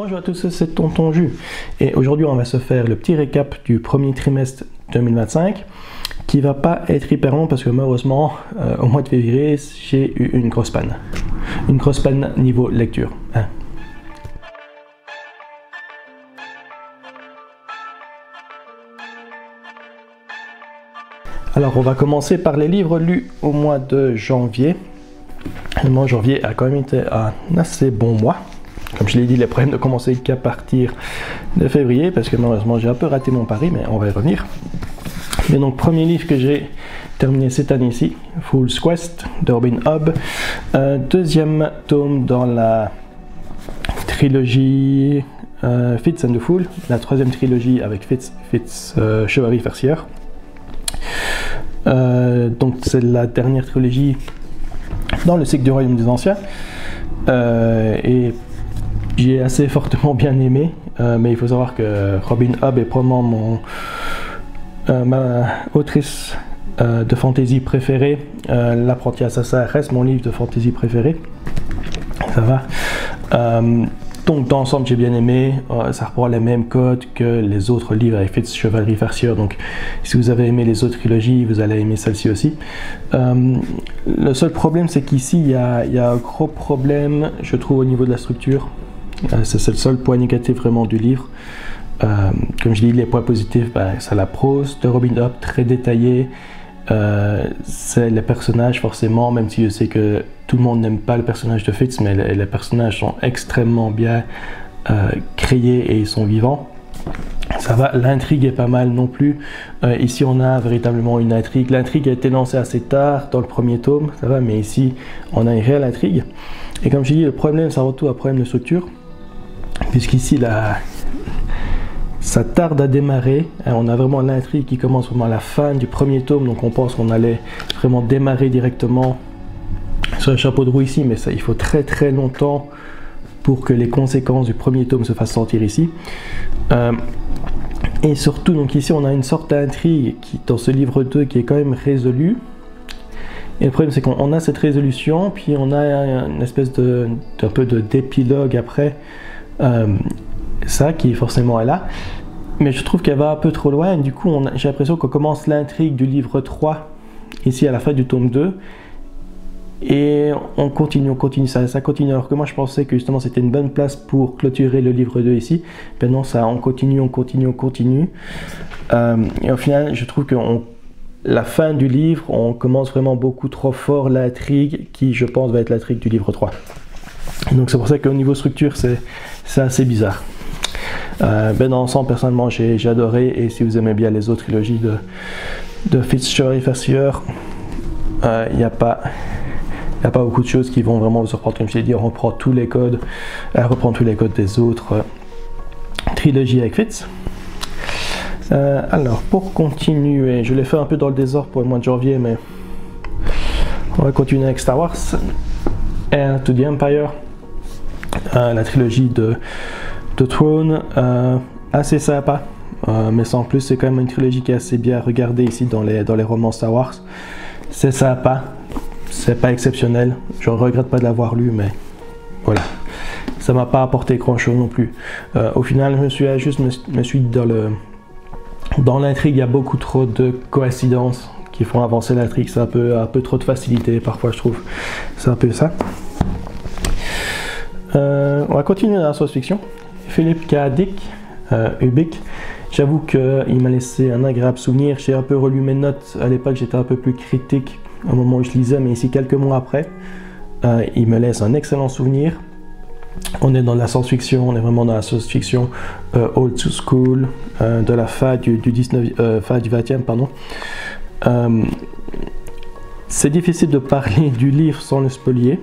Bonjour à tous, c'est Tonton Jus et aujourd'hui on va se faire le petit récap du premier trimestre 2025 qui va pas être hyper long parce que malheureusement au mois de février j'ai eu une grosse panne niveau lecture. Alors on va commencer par les livres lus au mois de janvier. Le mois de janvier a quand même été un assez bon mois. Comme je l'ai dit, les problèmes ne commençaient qu'à partir de février parce que malheureusement j'ai un peu raté mon pari, mais on va y revenir. Mais donc premier livre que j'ai terminé cette année-ci, Fool's Quest de Robin Hobb, deuxième tome dans la trilogie Fitz and the Fool, la troisième trilogie avec Fitz Chevalier Farceur. Donc c'est la dernière trilogie dans le cycle du Royaume des Anciens et j'ai assez fortement bien aimé, mais il faut savoir que Robin Hobb est probablement ma autrice de fantasy préférée. L'apprenti assassin reste mon livre de fantasy préféré. Ça va. Donc dans l'ensemble j'ai bien aimé, ça reprend les mêmes codes que les autres livres avec Fitz Chevalier Farceur, donc si vous avez aimé les autres trilogies, vous allez aimer celle-ci aussi. Le seul problème c'est qu'ici il y a un gros problème je trouve au niveau de la structure. C'est le seul point négatif vraiment du livre. Comme je dis, les points positifs, c'est la prose de Robin Hobb, très détaillée. C'est les personnages forcément, même si je sais que tout le monde n'aime pas le personnage de Fitz, mais les personnages sont extrêmement bien créés et ils sont vivants. Ça va, l'intrigue est pas mal non plus. Ici on a véritablement une intrigue. L'intrigue a été lancée assez tard dans le premier tome, ça va, mais ici on a une réelle intrigue. Et comme je dis, le problème c'est avant tout un problème de structure. Puisqu'ici ça tarde à démarrer, on a vraiment l'intrigue qui commence vraiment à la fin du premier tome, donc on pense qu'on allait vraiment démarrer directement sur le chapeau de roue ici, mais ça, il faut très très longtemps pour que les conséquences du premier tome se fassent sentir ici. Et surtout, donc ici on a une sorte d'intrigue qui, dans ce livre 2 qui est quand même résolue. Et le problème c'est qu'on a cette résolution, puis on a une espèce d'un peu d'épilogue après. Ça qui forcément est là, mais je trouve qu'elle va un peu trop loin et du coup j'ai l'impression qu'on commence l'intrigue du livre 3 ici à la fin du tome 2 et on continue, ça continue, alors que moi je pensais que justement c'était une bonne place pour clôturer le livre 2 ici. Maintenant ça on continue et au final je trouve que la fin du livre on commence vraiment beaucoup trop fort l'intrigue qui je pense va être l'intrigue du livre 3. Donc c'est pour ça qu'au niveau structure c'est assez bizarre. Dans l'ensemble personnellement j'ai adoré, et si vous aimez bien les autres trilogies de Fitz Chevalier Farceur, il n'y a pas beaucoup de choses qui vont vraiment vous surprendre. Comme je l'ai dit, on reprend tous les codes, des autres trilogies avec Fitz. Alors pour continuer, je l'ai fait un peu dans le désordre pour le mois de janvier, mais on va continuer avec Star Wars Heir to the Empire. La trilogie de Throne, assez sympa, mais sans plus, c'est quand même une trilogie qui est assez bien regardée ici dans les romans Star Wars. C'est sympa, c'est pas exceptionnel, je regrette pas de l'avoir lu, mais voilà, ça m'a pas apporté grand chose non plus. Au final, je me suis dit dans l'intrigue, il y a beaucoup trop de coïncidences qui font avancer l'intrigue, c'est un peu trop de facilité parfois, je trouve, c'est un peu ça. On va continuer dans la science-fiction. Philip K. Dick, Ubik. J'avoue qu'il m'a laissé un agréable souvenir. J'ai un peu relu mes notes à l'époque, j'étais un peu plus critique au moment où je lisais, mais ici quelques mois après, il me laisse un excellent souvenir. On est dans la science-fiction, on est vraiment dans la science-fiction old school, de la fin du 20e, pardon. C'est difficile de parler du livre sans le spoiler.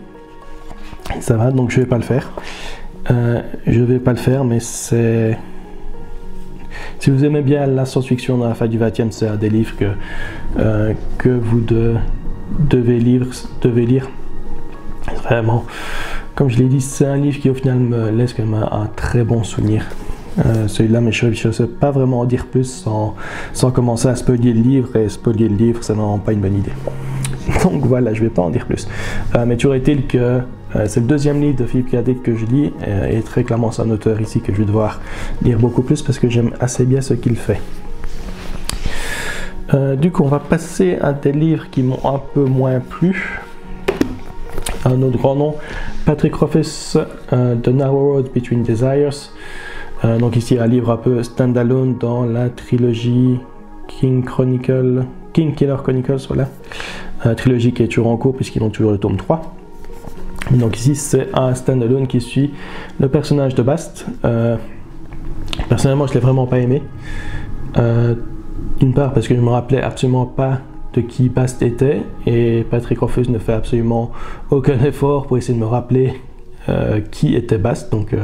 Ça va, donc je vais pas le faire. Mais c'est... Si vous aimez bien la science-fiction dans la fin du 20e, c'est un des livres que vous devez lire. Vraiment, comme je l'ai dit, c'est un livre qui au final me laisse quand même un très bon souvenir. Celui-là, mais je ne sais pas vraiment en dire plus sans commencer à spoiler le livre, et spoiler le livre, c'est vraiment pas une bonne idée. Donc voilà, je ne vais pas en dire plus. Mais toujours est-il que C'est le deuxième livre de Philip K. Dick que je lis, et très clairement c'est un auteur ici que je vais devoir lire beaucoup plus parce que j'aime assez bien ce qu'il fait. Du coup, on va passer à des livres qui m'ont un peu moins plu. Un autre grand nom, Patrick Rothfuss, The Narrow Road Between Desires. Donc ici, un livre un peu standalone dans la trilogie King Killer Chronicles, voilà. Trilogie qui est toujours en cours puisqu'ils ont toujours le tome 3. Donc ici, c'est un standalone qui suit le personnage de Bast. Personnellement, je l'ai vraiment pas aimé. D'une part parce que je me rappelais absolument pas de qui Bast était, et Patrick Rothfuss ne fait absolument aucun effort pour essayer de me rappeler qui était Bast, donc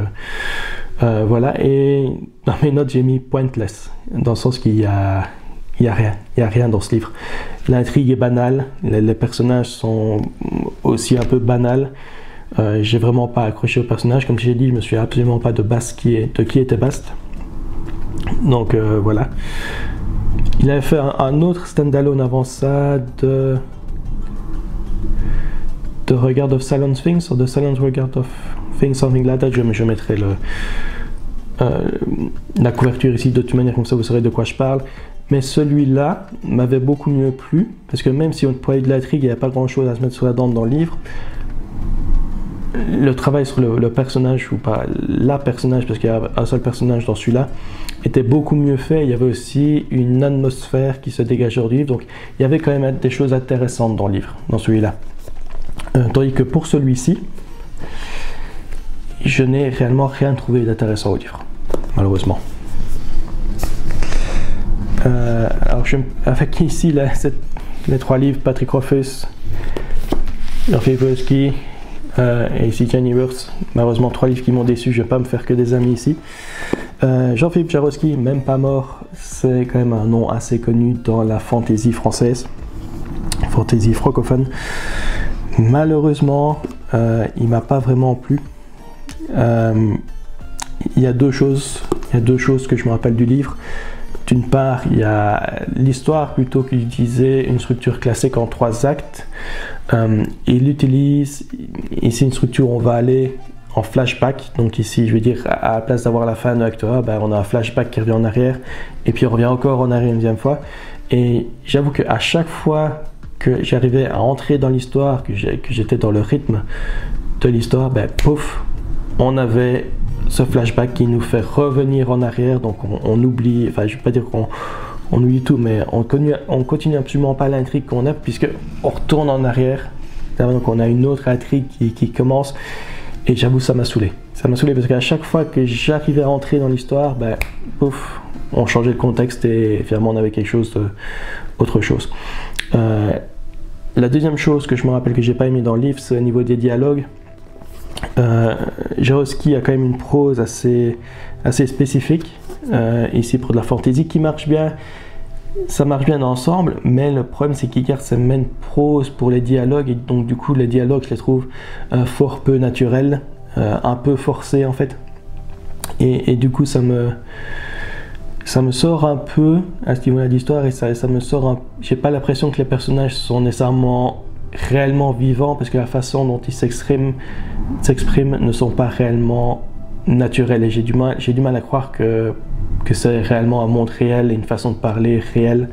voilà. Et dans mes notes j'ai mis pointless, dans le sens qu'il y a rien dans ce livre. L'intrigue est banale, les personnages sont aussi un peu banals. J'ai vraiment pas accroché au personnage, comme j'ai dit, je me suis absolument pas de qui était Bast, donc voilà. Il avait fait un autre standalone avant ça de Regard of Silent Things, ou de Silent Regard of Things, something like that. Je mettrai la couverture ici, de toute manière, comme ça vous saurez de quoi je parle. Mais celui-là m'avait beaucoup mieux plu, parce que même si on parlait de l'intrigue, il n'y a pas grand-chose à se mettre sur la dent dans le livre. Le travail sur le personnage, ou pas la personnage, parce qu'il y a un seul personnage dans celui-là, était beaucoup mieux fait. Il y avait aussi une atmosphère qui se dégageait du livre, donc il y avait quand même des choses intéressantes dans le livre, dans celui-là. Tandis que pour celui-ci, je n'ai réellement rien trouvé d'intéressant au livre, malheureusement. Alors avec ici les trois livres, Patrick Rothfuss, Jean-Philippe Jarowski, et ici Jenny Wirth, malheureusement 3 livres qui m'ont déçu, je ne vais pas me faire que des amis ici. Jean-Philippe Jarowski, même pas mort, c'est quand même un nom assez connu dans la fantasy française, fantasy francophone. Malheureusement, il m'a pas vraiment plu. Il y a deux choses que je me rappelle du livre. D'une part, il y a l'histoire, plutôt qu'il utilisait une structure classique en 3 actes. Il utilise ici une structure où on va aller en flashback. Donc ici, je veux dire, à la place d'avoir la fin de l'acte 1, on a un flashback qui revient en arrière, et puis on revient encore en arrière une deuxième fois. Et j'avoue qu'à chaque fois que j'arrivais à entrer dans l'histoire, que j'étais dans le rythme de l'histoire, pouf, on avait ce flashback qui nous fait revenir en arrière. Donc on oublie, enfin je ne vais pas dire qu'on oublie tout, mais on continue absolument pas l'intrigue qu'on a, puisque on retourne en arrière. Donc on a une autre intrigue qui commence, et j'avoue ça m'a saoulé. Ça m'a saoulé parce qu'à chaque fois que j'arrivais à rentrer dans l'histoire, pouf, on changeait de contexte et finalement on avait quelque chose autre chose. La deuxième chose que je me rappelle que j'ai pas aimé dans le livre, c'est au niveau des dialogues. Jarowski a quand même une prose assez spécifique, ici pour de la fantasy, qui marche bien. Ça marche bien ensemble, mais le problème c'est qu'il garde sa même prose pour les dialogues, et donc du coup les dialogues je les trouve fort peu naturels, un peu forcés en fait, et du coup ça me sort un peu à ce niveau-là d'histoire, et ça me sort j'ai pas l'impression que les personnages sont nécessairement réellement vivants, parce que la façon dont ils s'expriment ne sont pas réellement naturels, et j'ai du mal à croire que c'est réellement un monde réel et une façon de parler réelle,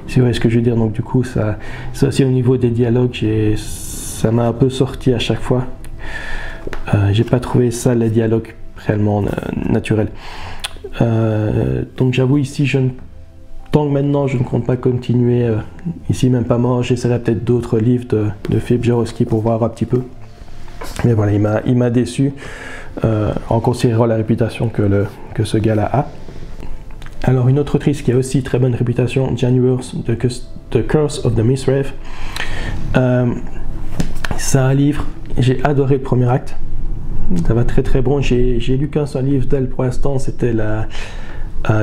si vous voyez ce que je veux dire. Donc du coup ça aussi au niveau des dialogues, ça m'a un peu sorti à chaque fois. J'ai pas trouvé ça, les dialogues réellement naturels. Donc j'avoue ici, tant que maintenant je ne compte pas continuer, ici même pas mort, j'essaierai peut-être d'autres livres de Philip Jarowski pour voir un petit peu. Mais voilà, il m'a déçu, en considérant la réputation que ce gars-là a. Alors une autre autrice qui a aussi très bonne réputation, Jenny Wirth, The Curse of the Miss Rave. C'est un livre, j'ai adoré le premier acte, ça va très très bon. J'ai lu qu'un seul livre d'elle pour l'instant, c'était la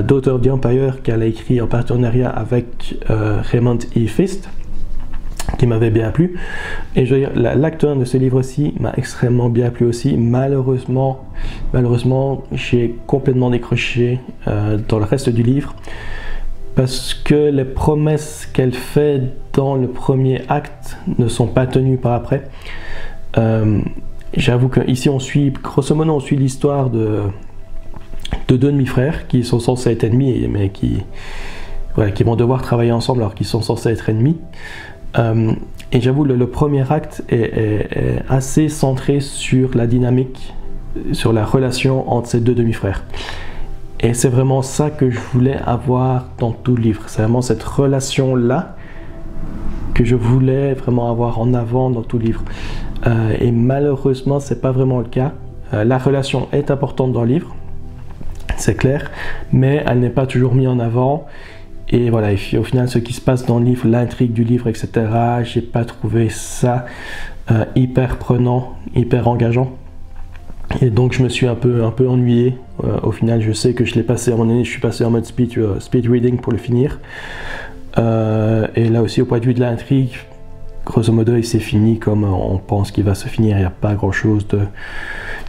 Daughter of the Empire, qu'elle a écrit en partenariat avec Raymond E. Fist, qui m'avait bien plu. Et je veux dire, l'acte 1 de ce livre-ci m'a extrêmement bien plu aussi. Malheureusement, j'ai complètement décroché dans le reste du livre, parce que les promesses qu'elle fait dans le premier acte ne sont pas tenues par après. j'avoue qu'ici on suit, grosso modo, on suit l'histoire de deux demi-frères qui sont censés être ennemis, mais qui vont devoir travailler ensemble alors qu'ils sont censés être ennemis. Et j'avoue, le premier acte est assez centré sur la dynamique, sur la relation entre ces deux demi-frères. Et c'est vraiment ça que je voulais avoir dans tout le livre. C'est vraiment cette relation-là que je voulais vraiment avoir en avant dans tout le livre. Et malheureusement, c'est pas vraiment le cas. La relation est importante dans le livre, c'est clair, mais elle n'est pas toujours mise en avant. Et voilà, et au final, ce qui se passe dans le livre, l'intrigue du livre, etc., j'ai pas trouvé ça hyper prenant, hyper engageant. Et donc je me suis un peu ennuyé. Au final, je sais que je l'ai passé à un moment donné, je suis passé en mode speed reading pour le finir. Et là aussi, au point de vue de l'intrigue, grosso modo, il s'est fini comme on pense qu'il va se finir. Il n'y a pas grand chose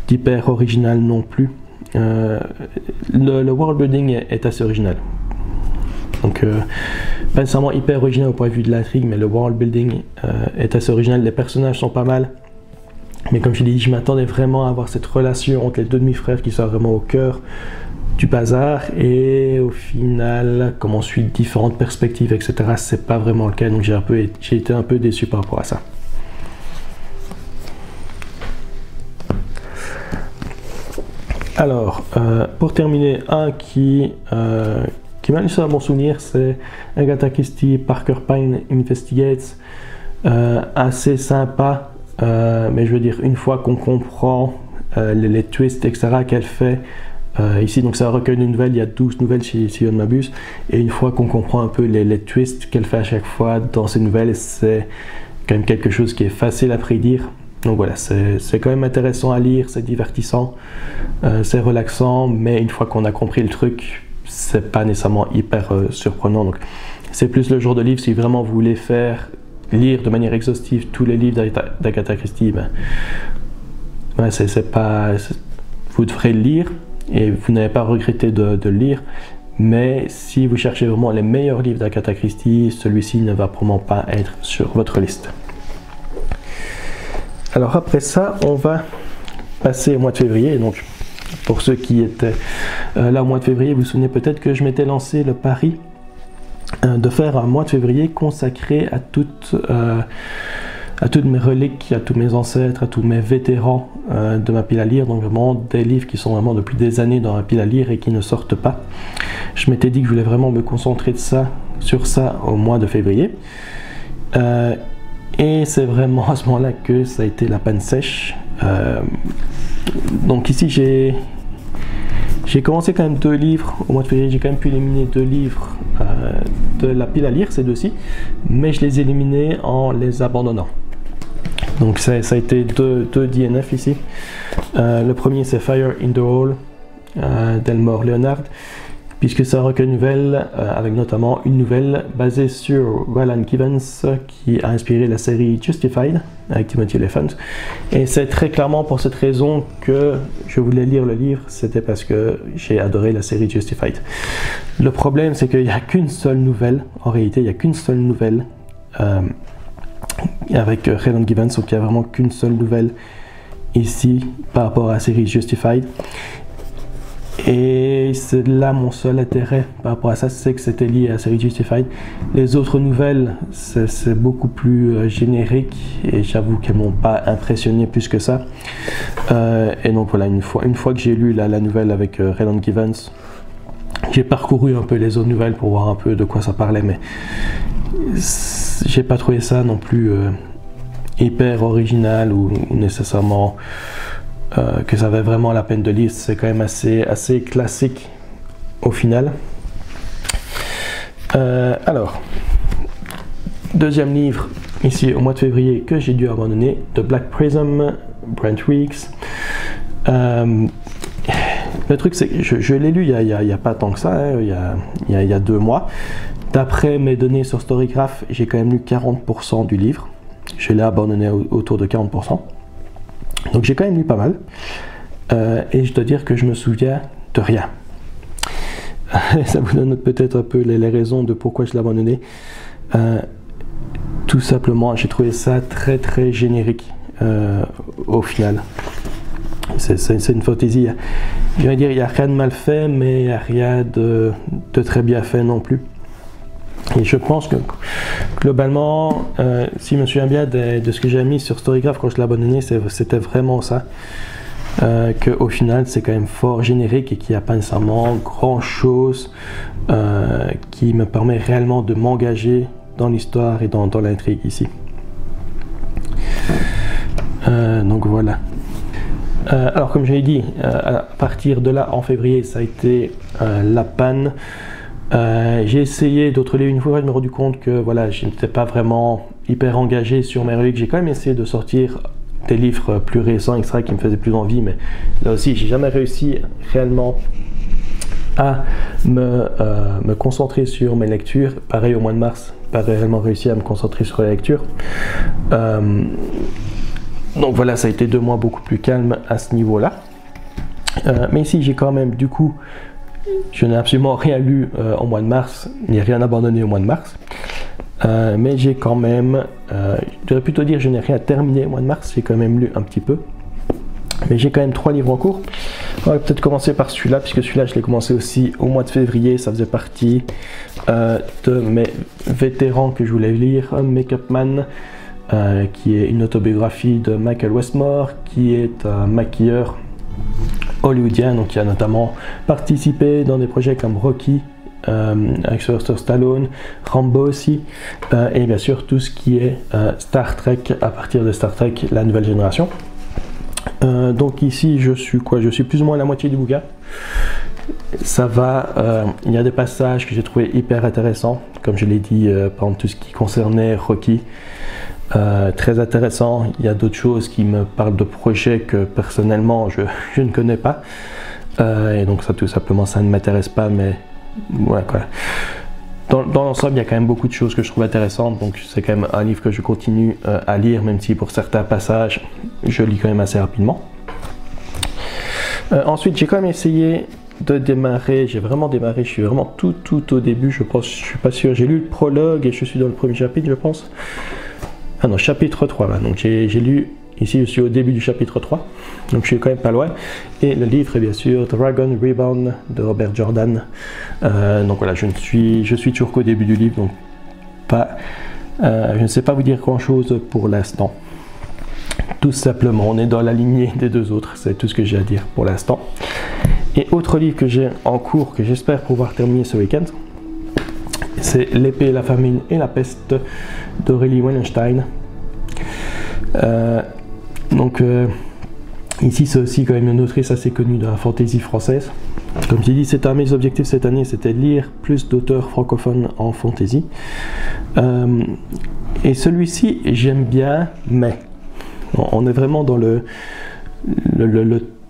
d'hyper original non plus. Le world building est assez original. Donc, pas nécessairement hyper original au point de vue de l'intrigue, mais le world building est assez original. Les personnages sont pas mal. Mais comme je l'ai dit, je m'attendais vraiment à avoir cette relation entre les deux demi-frères qui soit vraiment au cœur du bazar. Et au final, comme on suit différentes perspectives, etc., c'est pas vraiment le cas. Donc j'ai été un peu déçu par rapport à ça. Alors, pour terminer, un qui m'a laissé un bon souvenir, c'est Agatha Christie Parker Pyne Investigates. Assez sympa. Mais je veux dire, une fois qu'on comprend les twists, etc., qu'elle fait ici, donc c'est un recueil de nouvelles, il y a 12 nouvelles si je ne m'abuse, et une fois qu'on comprend un peu les twists qu'elle fait à chaque fois dans ces nouvelles, c'est quand même quelque chose qui est facile à prédire. Donc voilà, c'est quand même intéressant à lire, c'est divertissant, c'est relaxant, mais une fois qu'on a compris le truc, c'est pas nécessairement hyper surprenant. Donc c'est plus le genre de livre si vraiment vous voulez lire de manière exhaustive tous les livres d'Agatha Christie, vous devrez le lire et vous n'avez pas regretté de le lire, mais si vous cherchez vraiment les meilleurs livres d'Agatha Christie, celui-ci ne va probablement pas être sur votre liste. Alors après ça, on va passer au mois de février. Donc pour ceux qui étaient là au mois de février, vous vous souvenez peut-être que je m'étais lancé le pari de faire un mois de février consacré à toutes mes reliques, à tous mes ancêtres, à tous mes vétérans de ma pile à lire, donc vraiment des livres qui sont vraiment depuis des années dans ma pile à lire et qui ne sortent pas. Je m'étais dit que je voulais vraiment me concentrer sur ça au mois de février. Et c'est vraiment à ce moment-là que ça a été la panne sèche. Donc ici j'ai commencé quand même 2 livres au mois de février, j'ai quand même pu éliminer 2 livres de la pile à lire, ces deux-ci, mais je les ai éliminés en les abandonnant. Donc ça a été deux DNF ici. Le premier c'est Fire in the Hole d'Elmore Leonard, puisque c'est un recueil de nouvelles avec notamment une nouvelle basée sur Ryland Givens qui a inspiré la série Justified avec Timothy Olyphant. Et c'est très clairement pour cette raison que je voulais lire le livre, c'était parce que j'ai adoré la série Justified. Le problème c'est qu'il n'y a qu'une seule nouvelle, en réalité il n'y a qu'une seule nouvelle avec Ryland Givens, donc il n'y a vraiment qu'une seule nouvelle ici par rapport à la série Justified. Et c'est là mon seul intérêt par rapport à ça, c'est que c'était lié à la série Justified. Les autres nouvelles, c'est beaucoup plus générique et j'avoue qu'elles m'ont pas impressionné plus que ça. Et donc voilà, une fois que j'ai lu la nouvelle avec Ryland Givens, j'ai parcouru un peu les autres nouvelles pour voir un peu de quoi ça parlait, mais j'ai pas trouvé ça non plus hyper original ou nécessairement que ça avait vraiment la peine de lire. C'est quand même assez classique au final. Alors, deuxième livre ici au mois de février que j'ai dû abandonner, The Black Prism, Brent Weeks. Le truc c'est que je l'ai lu il y a pas tant que ça, hein, il y a 2 mois. D'après mes données sur Storygraph, j'ai quand même lu 40% du livre. Je l'ai abandonné autour de 40%. Donc j'ai quand même lu pas mal. Et je dois dire que je me souviens de rien. Ça vous donne peut-être un peu les raisons de pourquoi je l'ai abandonné. Tout simplement, j'ai trouvé ça très très générique. au final. C'est une fantaisie. Je vais dire, il n'y a rien de mal fait, mais il n'y a rien de très bien fait non plus. Et je pense que globalement, si je me souviens bien de ce que j'ai mis sur Storygraph quand je l'ai abandonné, c'était vraiment ça. Qu'au final, c'est quand même fort générique et qu'il n'y a pas nécessairement grand chose qui me permet réellement de m'engager dans l'histoire et dans l'intrigue ici. Donc voilà. Alors comme je l'ai dit, à partir de là, en février, ça a été la panne. J'ai essayé d'autres livres. Une fois, je me suis rendu compte que voilà, je n'étais pas vraiment hyper engagé sur mes reliques. J'ai quand même essayé de sortir des livres plus récents, etc., qui me faisaient plus envie, mais là aussi, j'ai jamais réussi réellement à me concentrer sur mes lectures. Pareil au mois de mars, pas réellement réussi à me concentrer sur les lectures. Donc voilà, ça a été 2 mois beaucoup plus calme à ce niveau-là. Mais ici, j'ai quand même, du coup, je n'ai absolument rien lu au mois de mars, ni rien abandonné au mois de mars. Mais j'ai quand même, je devrais plutôt dire, je n'ai rien terminé au mois de mars, j'ai quand même lu un petit peu. Mais j'ai quand même 3 livres en cours. On va peut-être commencer par celui-là, puisque celui-là, je l'ai commencé aussi au mois de février. Ça faisait partie de mes vétérans que je voulais lire, Make Up Man, qui est une autobiographie de Michael Westmore, qui est un maquilleur hollywoodien, donc qui a notamment participé dans des projets comme Rocky, avec Sylvester Stallone, Rambo aussi, et bien sûr tout ce qui est Star Trek, à partir de Star Trek, la nouvelle génération. Donc ici je suis plus ou moins à la moitié du bouquin. Ça va, il y a des passages que j'ai trouvé hyper intéressants, comme je l'ai dit, par exemple tout ce qui concernait Rocky. Très intéressant. Il y a d'autres choses qui me parlent de projets que personnellement je ne connais pas, et donc ça, tout simplement, ça ne m'intéresse pas, mais ouais, quoi. Dans l'ensemble, il y a quand même beaucoup de choses que je trouve intéressantes, donc c'est quand même un livre que je continue à lire, même si pour certains passages je lis quand même assez rapidement. Ensuite, j'ai quand même essayé de démarrer, j'ai vraiment démarré, je suis vraiment tout au début, je pense, je suis pas sûr, j'ai lu le prologue et je suis dans le premier chapitre, je pense. Ah non, chapitre 3 là, donc j'ai lu, ici je suis au début du chapitre 3, donc je suis quand même pas loin. Et le livre est bien sûr Dragon Reborn de Robert Jordan. Donc voilà, je suis toujours qu'au début du livre, donc je ne sais pas vous dire grand chose pour l'instant. Tout simplement, on est dans la lignée des 2 autres, c'est tout ce que j'ai à dire pour l'instant. Et autre livre que j'ai en cours, que j'espère pouvoir terminer ce week-end, c'est L'épée, la famine et la peste d'Aurélie Wallenstein. Ici c'est aussi quand même une autrice assez connue de la fantasy française. Comme j'ai dit, c'était un de mes objectifs cette année, c'était de lire plus d'auteurs francophones en fantasy. Et celui-ci j'aime bien, mais on est vraiment dans le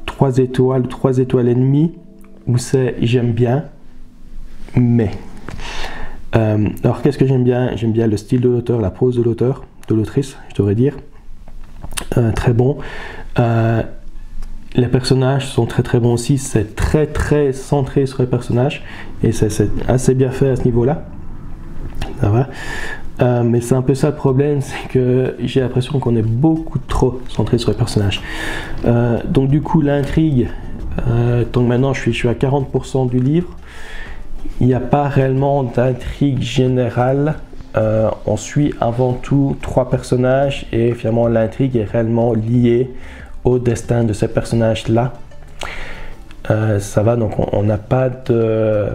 3 étoiles, 3 étoiles et demie, où c'est j'aime bien, mais. Alors qu'est-ce que j'aime bien? J'aime bien le style de l'auteur, la prose de l'auteur, de l'autrice, je devrais dire. Très bon. Les personnages sont très bons aussi, c'est très centré sur les personnages, et c'est assez bien fait à ce niveau-là. Ça va. Mais c'est un peu ça le problème, c'est que j'ai l'impression qu'on est beaucoup trop centré sur les personnages. Donc du coup l'intrigue, donc maintenant je suis à 40% du livre. Il n'y a pas réellement d'intrigue générale, on suit avant tout 3 personnages et finalement l'intrigue est réellement liée au destin de ces personnages-là. Ça va, donc on n'a pas de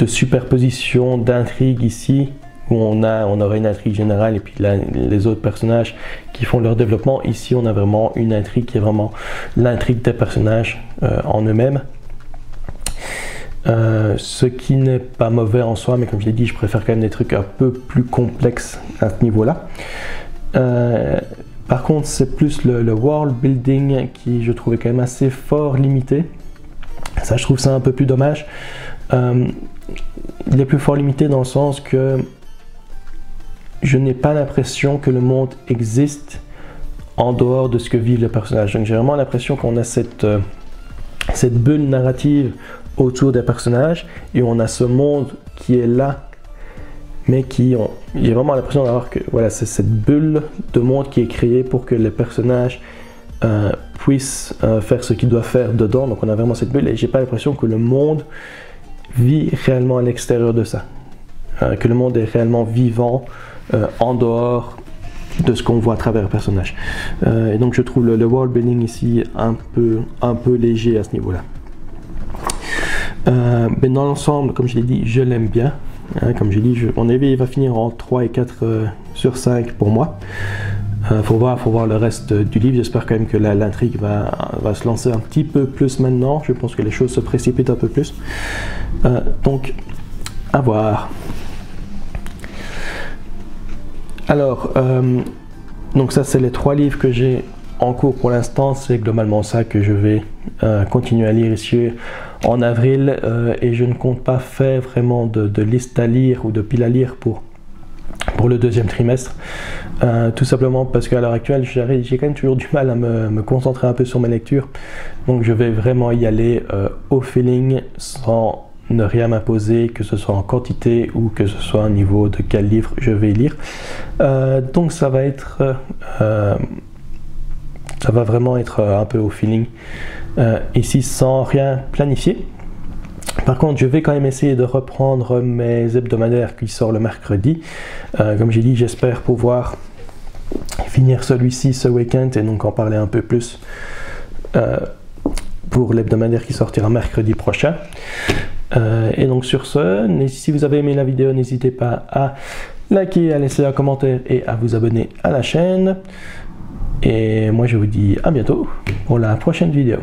superposition d'intrigue ici, où on aurait une intrigue générale et puis là, les autres personnages qui font leur développement. Ici on a vraiment une intrigue qui est vraiment l'intrigue des personnages en eux-mêmes. Ce qui n'est pas mauvais en soi, mais comme je l'ai dit, je préfère quand même des trucs un peu plus complexes à ce niveau-là. Par contre, c'est plus le world building qui, je trouvais quand même assez fort limité. Ça, je trouve ça un peu plus dommage. Il est plus fort limité dans le sens que je n'ai pas l'impression que le monde existe en dehors de ce que vivent les personnages. Donc j'ai vraiment l'impression qu'on a cette bulle narrative autour des personnages et on a ce monde qui est là mais j'ai vraiment l'impression d'avoir que voilà, c'est cette bulle de monde qui est créée pour que les personnages puissent faire ce qu'ils doivent faire dedans. Donc on a vraiment cette bulle et j'ai pas l'impression que le monde vit réellement à l'extérieur de ça, que le monde est réellement vivant en dehors de ce qu'on voit à travers le personnage. Et donc je trouve le world building ici un peu léger à ce niveau là. Mais dans l'ensemble, comme je l'ai dit, je l'aime bien. Comme j'ai dit, mon avis il va finir en 3 et 4 sur 5 pour moi. Faut voir le reste du livre. J'espère quand même que l'intrigue va se lancer un petit peu plus maintenant. Je pense que les choses se précipitent un peu plus. Donc, à voir. Alors, donc ça c'est les 3 livres que j'ai en cours pour l'instant. C'est globalement ça que je vais continuer à lire ici en avril. Et je ne compte pas faire vraiment de liste à lire ou de pile à lire pour le deuxième trimestre, tout simplement parce qu'à l'heure actuelle j'ai quand même toujours du mal à me concentrer un peu sur mes lectures, donc je vais vraiment y aller au feeling sans ne rien m'imposer, que ce soit en quantité ou que ce soit au niveau de quel livre je vais lire. Donc ça va vraiment être un peu au feeling ici sans rien planifier. Par contre, je vais quand même essayer de reprendre mes hebdomadaires qui sortent le mercredi. Comme j'ai dit, j'espère pouvoir finir celui-ci ce week-end et donc en parler un peu plus pour l'hebdomadaire qui sortira mercredi prochain. Et donc sur ce, si vous avez aimé la vidéo, n'hésitez pas à liker, à laisser un commentaire et à vous abonner à la chaîne. Et moi je vous dis à bientôt pour la prochaine vidéo.